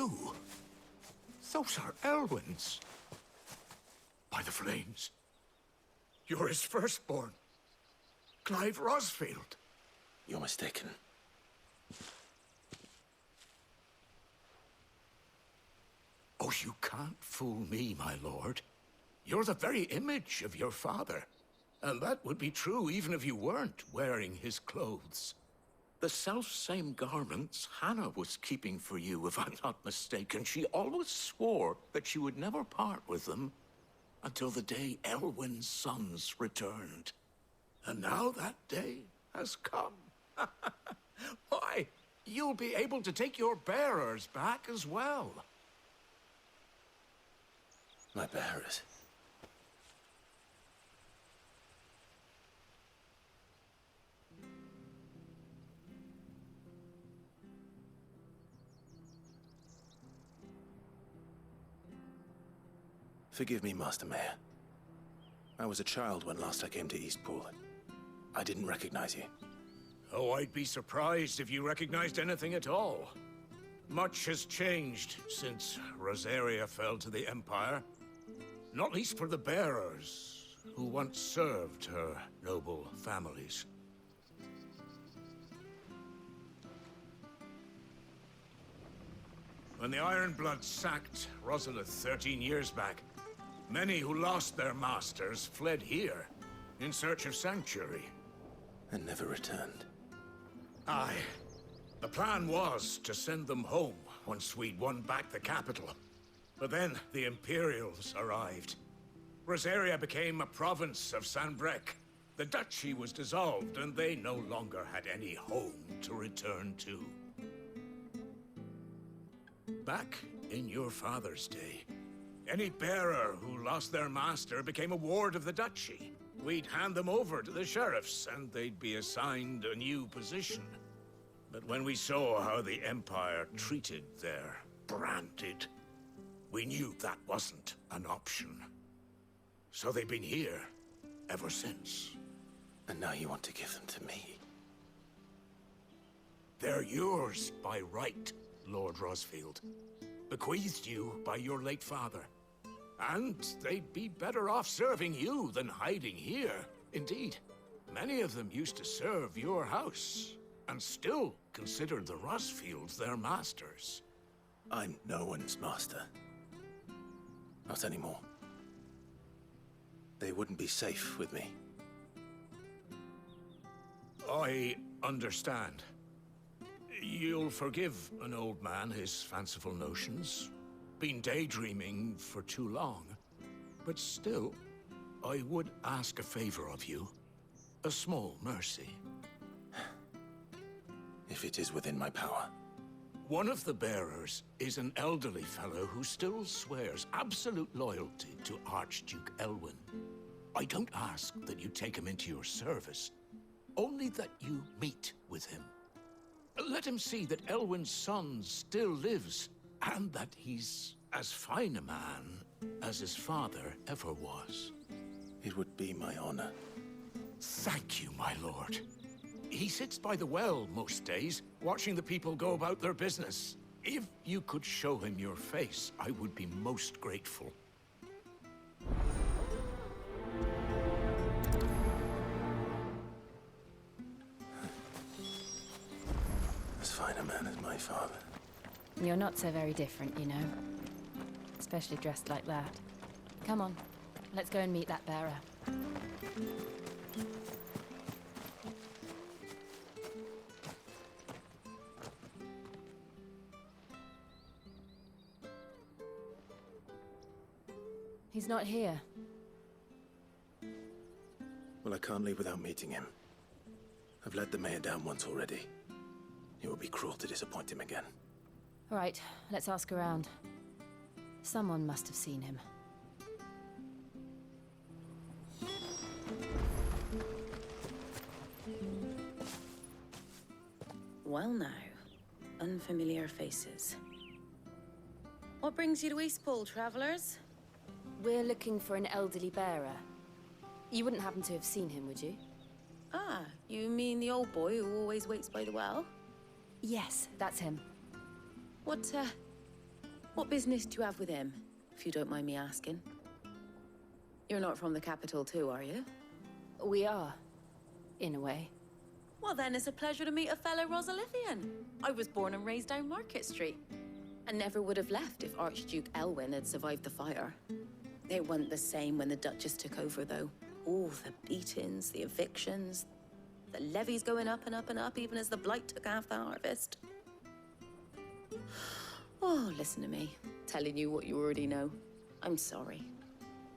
you? Those are Elwyn's. By the flames. You're his firstborn. Clive Rosfield. You're mistaken. Oh, you can't fool me, my lord. You're the very image of your father. And that would be true even if you weren't wearing his clothes. The self-same garments Hannah was keeping for you, if I'm not mistaken. She always swore that she would never part with them until the day Elwyn's sons returned. And now that day has come. Why, you'll be able to take your bearers back as well. My bearers? Forgive me, Master Mayor. I was a child when last I came to Eastpool. I didn't recognize you. Oh, I'd be surprised if you recognized anything at all. Much has changed since Rosaria fell to the Empire. Not least for the bearers, who once served her noble families. When the Ironbloods sacked Rosalith 13 years back, many who lost their masters fled here, in search of sanctuary. And never returned. Aye. The plan was to send them home once we'd won back the capital. But then the Imperials arrived. Rosaria became a province of Sanbreque. The duchy was dissolved, and they no longer had any home to return to. Back in your father's day, any bearer who lost their master became a ward of the duchy. We'd hand them over to the sheriffs, and they'd be assigned a new position. But when we saw how the Empire treated their branded, we knew that wasn't an option. So they've been here ever since. And now you want to give them to me? They're yours by right, Lord Rosfield. Bequeathed you by your late father. And they'd be better off serving you than hiding here. Indeed, many of them used to serve your house, and still consider the Rosfields their masters. I'm no one's master. Not anymore. They wouldn't be safe with me. I understand. You'll forgive an old man his fanciful notions. Been daydreaming for too long. But still, I would ask a favor of you. A small mercy. If it is within my power. One of the bearers is an elderly fellow who still swears absolute loyalty to Archduke Elwyn. I don't ask that you take him into your service, only that you meet with him. Let him see that Elwyn's son still lives, and that he's as fine a man as his father ever was. It would be my honor. Thank you, my lord. He sits by the well most days, watching the people go about their business. If you could show him your face, I would be most grateful. As fine a man as my father. You're not so very different, you know. Especially dressed like that. Come on, let's go and meet that bearer. He's not here. Well, I can't leave without meeting him. I've let the mayor down once already. It would be cruel to disappoint him again. All right, let's ask around. Someone must have seen him. Well now, unfamiliar faces. What brings you to Eastpool, travelers? We're looking for an elderly bearer. You wouldn't happen to have seen him, would you? Ah, you mean the old boy who always waits by the well? Yes, that's him. What What business do you have with him, if you don't mind me asking? You're not from the capital too, are you? We are, in a way. Well, then it's a pleasure to meet a fellow Rosalithian. I was born and raised down Market Street. And never would have left if Archduke Elwyn had survived the fire. It wasn't the same when the Duchess took over, though. All the beatings, the evictions, the levies going up and up and up, even as the blight took half the harvest. Oh, listen to me, telling you what you already know. I'm sorry.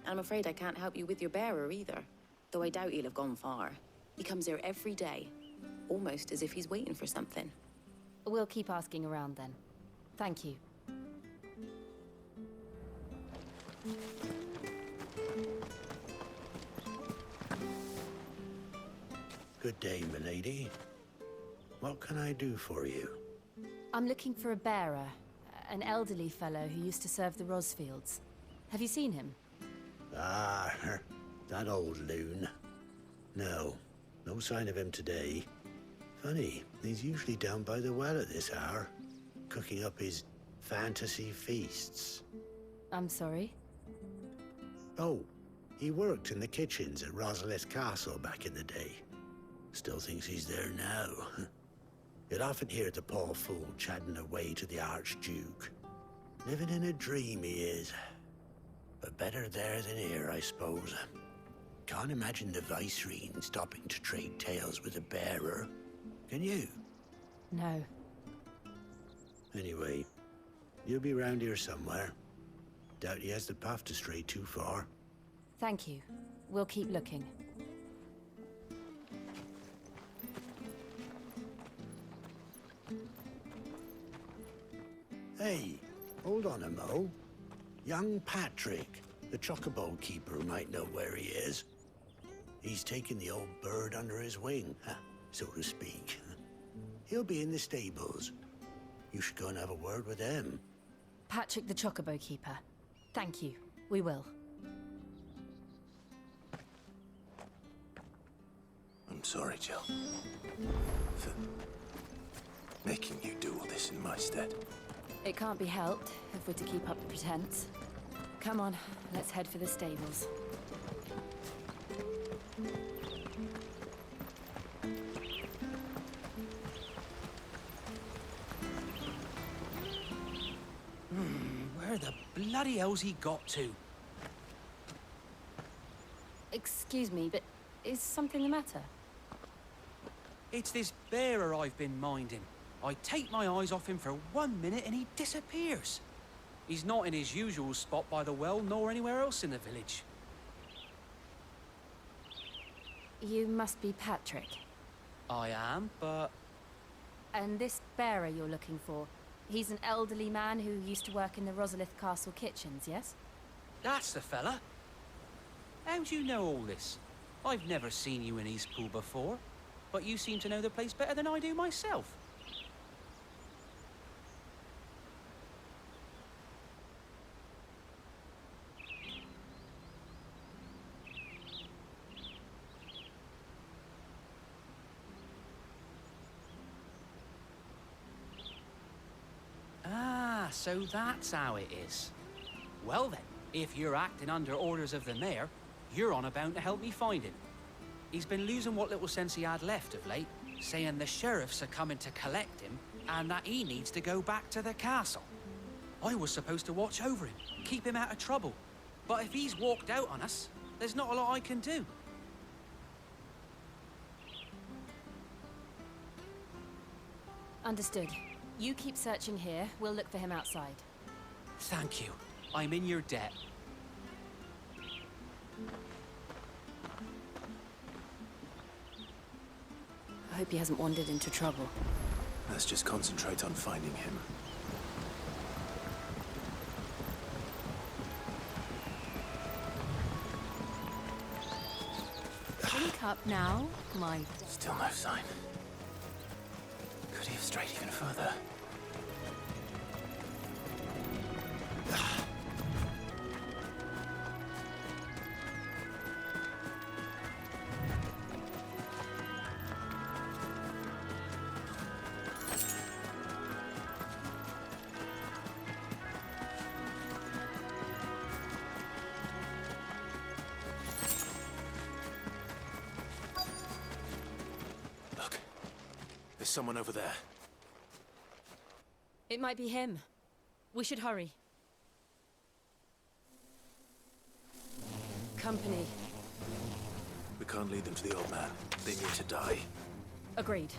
I'm afraid I can't help you with your bearer either, though I doubt he'll have gone far. He comes here every day, almost as if he's waiting for something. We'll keep asking around then. Thank you. Good day, milady. What can I do for you? I'm looking for a bearer, an elderly fellow who used to serve the Rosfields. Have you seen him? Ah, that old loon. No, no sign of him today. Funny, he's usually down by the well at this hour, cooking up his fantasy feasts. I'm sorry? Oh, he worked in the kitchens at Rosalith Castle back in the day. Still thinks he's there now. You'd often hear the poor fool chatting away to the Archduke. Living in a dream he is. But better there than here, I suppose. Can't imagine the Viceroy stopping to trade tales with a bearer. Can you? No. Anyway, you'll be round here somewhere. Doubt he has the path to stray too far. Thank you. We'll keep looking. Hey, hold on a mo. Young Patrick, the chocobo keeper, might know where he is. He's taken the old bird under his wing, so to speak. He'll be in the stables. You should go and have a word with him. Patrick the Chocobo Keeper. Thank you. We will. I'm sorry, Jill. For making you do all this in my stead. It can't be helped if we're to keep up the pretense. Come on, let's head for the stables. Where the bloody hell's he got to? Excuse me, but is something the matter? It's this bearer I've been minding. I take my eyes off him for 1 minute and he disappears. He's not in his usual spot by the well, nor anywhere else in the village. You must be Patrick. I am, but... And this bearer you're looking for, he's an elderly man who used to work in the Rosalith Castle kitchens, yes? That's the fella. How do you know all this? I've never seen you in Eastpool before, but you seem to know the place better than I do myself. Ah, so that's how it is. Well then, if you're acting under orders of the mayor, you're on about to help me find him. He's been losing what little sense he had left of late, saying the sheriffs are coming to collect him and that he needs to go back to the castle. I was supposed to watch over him, keep him out of trouble. But if he's walked out on us, there's not a lot I can do. Understood. You keep searching here, we'll look for him outside. Thank you. I'm in your debt. I hope he hasn't wandered into trouble. Let's just concentrate on finding him. Wake up now, my... Still no sign. Could he have strayed even further? someone over there. It might be him. We should hurry. Company. We can't lead them to the old man. They need to die. Agreed.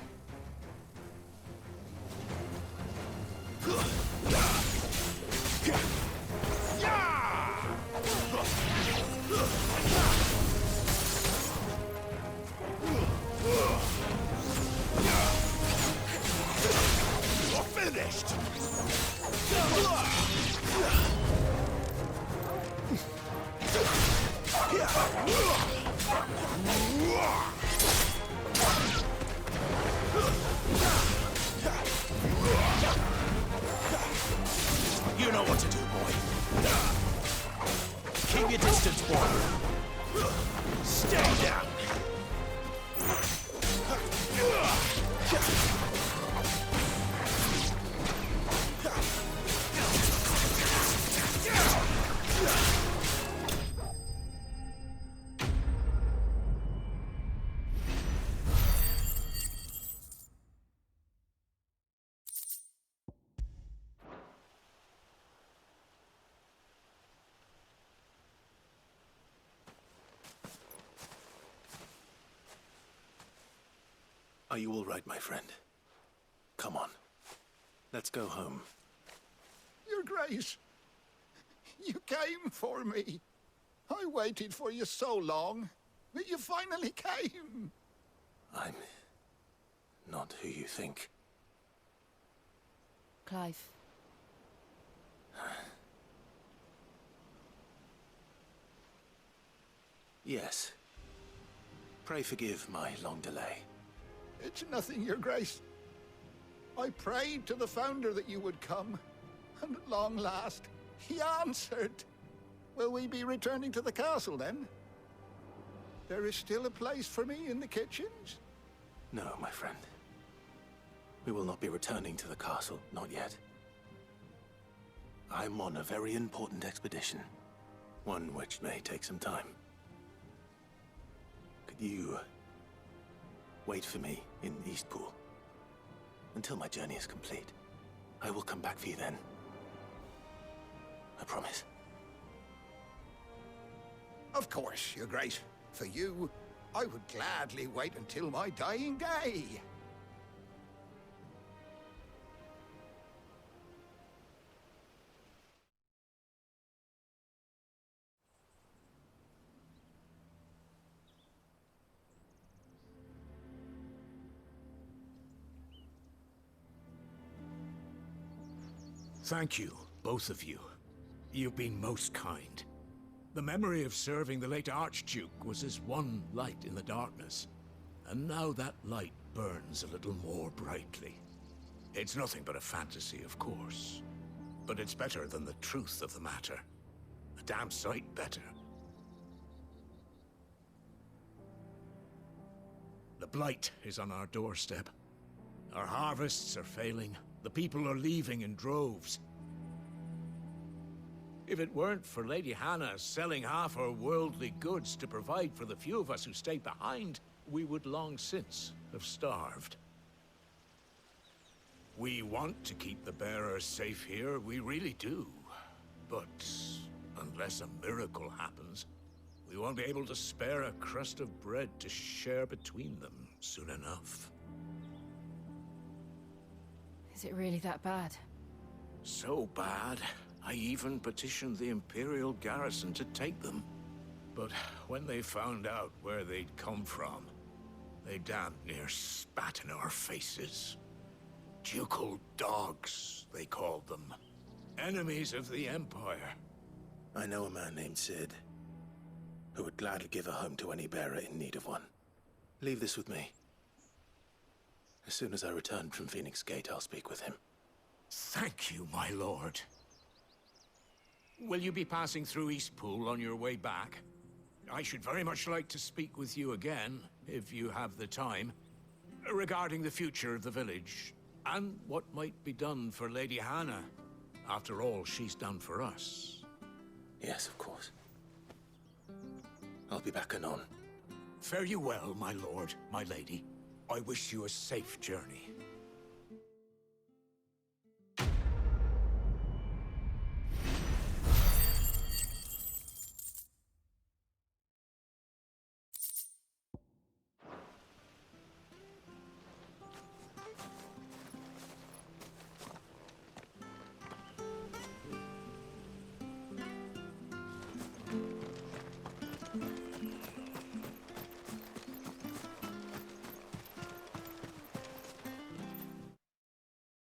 You're finished! You know what to do, boy. Keep your distance, boy. Stay down. Are you all right, my friend? Come on. Let's go home. Your Grace, you came for me. I waited for you so long, but you finally came. I'm not who you think. Clive. Yes. Pray forgive my long delay. It's nothing, Your Grace. I prayed to the Founder that you would come, and at long last, he answered. Will we be returning to the castle, then? There is still a place for me in the kitchens? No, my friend. We will not be returning to the castle, not yet. I'm on a very important expedition. One which may take some time. Could you wait for me in Eastpool until my journey is complete? I will come back for you then. I promise. Of course, Your Grace. For you, I would gladly wait until my dying day. Thank you, both of you. You've been most kind. The memory of serving the late Archduke was as one light in the darkness, and now that light burns a little more brightly. It's nothing but a fantasy, of course, but it's better than the truth of the matter. A damn sight better. The blight is on our doorstep. Our harvests are failing. The people are leaving in droves. If it weren't for Lady Hannah selling half her worldly goods to provide for the few of us who stayed behind, we would long since have starved. We want to keep the bearers safe here, we really do. But unless a miracle happens, we won't be able to spare a crust of bread to share between them soon enough. Is it really that bad? So bad, I even petitioned the Imperial garrison to take them. But when they found out where they'd come from, they damn near spat in our faces. Ducal dogs, they called them. Enemies of the Empire. I know a man named Sid, who would gladly give a home to any bearer in need of one. Leave this with me. As soon as I return from Phoenix Gate, I'll speak with him. Thank you, my lord. Will you be passing through Eastpool on your way back? I should very much like to speak with you again, if you have the time, regarding the future of the village, and what might be done for Lady Hannah. After all she's done for us. Yes, of course. I'll be back anon. Fare you well, my lord, my lady. I wish you a safe journey.